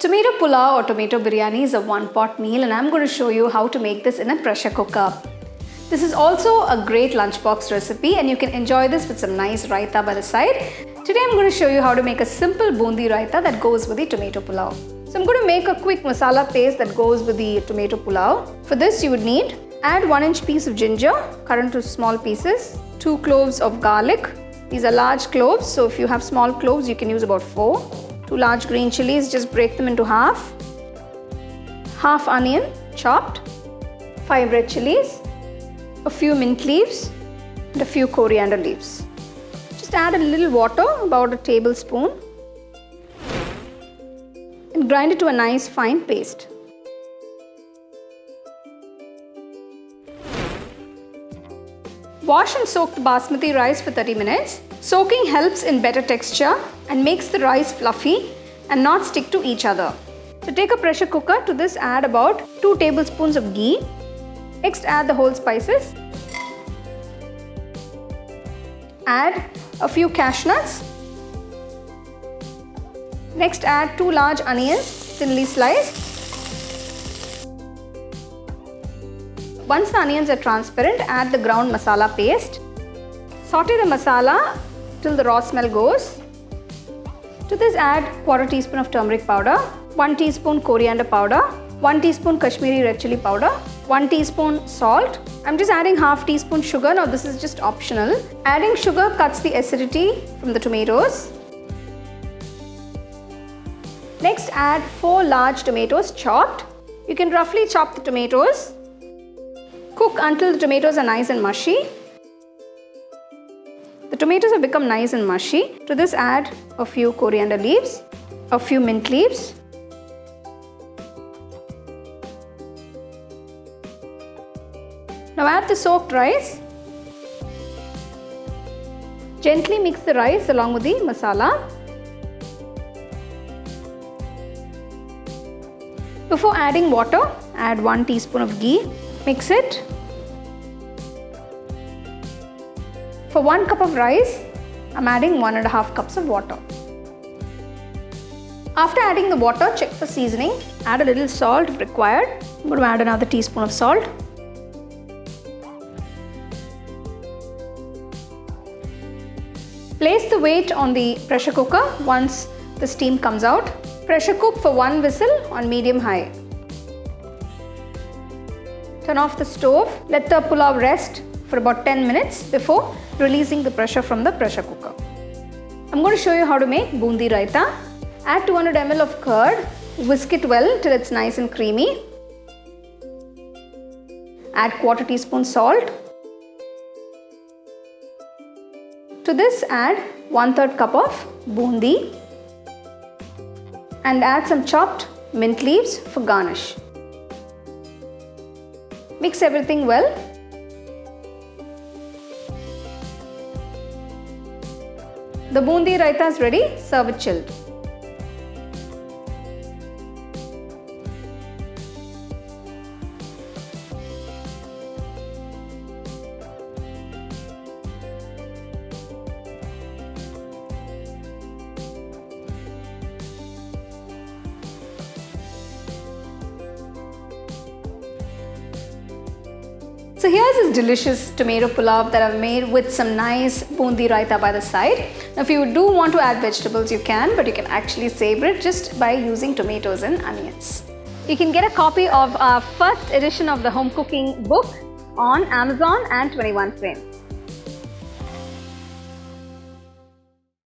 Tomato Pulao or Tomato Biryani is a one-pot meal, and I'm going to show you how to make this in a pressure cooker. This is also a great lunchbox recipe, and you can enjoy this with some nice raita by the side. Today I'm going to show you how to make a simple boondi raita that goes with the Tomato Pulao. So I'm going to make a quick masala paste that goes with the Tomato Pulao. For this you would need add 1-inch piece of ginger, cut into small pieces, 2 cloves of garlic. These are large cloves, so if you have small cloves you can use about 4. 2 large green chilies, just break them into half. Half onion, chopped. 5 red chilies. A few mint leaves and a few coriander leaves. Just add a little water, about a tablespoon, and grind it to a nice fine paste. Wash and soak the basmati rice for 30 minutes. Soaking helps in better texture and makes the rice fluffy and not stick to each other. So take a pressure cooker. To this add about 2 tablespoons of ghee. Next add the whole spices. Add a few cashew nuts. Next add 2 large onions, thinly sliced. Once the onions are transparent, add the ground masala paste. Saute the masala till the raw smell goes. To this add 1/4 teaspoon of turmeric powder, 1 teaspoon coriander powder, 1 teaspoon Kashmiri red chili powder, 1 teaspoon salt. I'm just adding half teaspoon sugar. Now this is just optional. Adding sugar cuts the acidity from the tomatoes. Next add 4 large tomatoes chopped. You can roughly chop the tomatoes. Cook until the tomatoes are nice and mushy. The tomatoes have become nice and mushy. To this add a few coriander leaves, a few mint leaves. Now add the soaked rice. Gently mix the rice along with the masala. Before adding water, add 1 teaspoon of ghee. Mix it. For 1 cup of rice, I'm adding 1.5 cups of water. After adding the water, check for seasoning. Add a little salt if required. I'm going to add another teaspoon of salt. Place the weight on the pressure cooker once the steam comes out. Pressure cook for 1 whistle on medium-high. Turn off the stove. Let the pulao rest for about 10 minutes before releasing the pressure from the pressure cooker. I'm going to show you how to make boondi raita. Add 200 ml of curd. Whisk it well till it's nice and creamy. Add 1/4 teaspoon salt. To this add 1/3 cup of boondi and add some chopped mint leaves for garnish. Mix everything well. The boondi raita is ready. Serve it chilled. So here's this delicious tomato pulao that I've made with some nice boondi raita by the side. Now if you do want to add vegetables, you can, but you can actually savor it just by using tomatoes and onions. You can get a copy of our first edition of the home cooking book on Amazon and 21 Frames.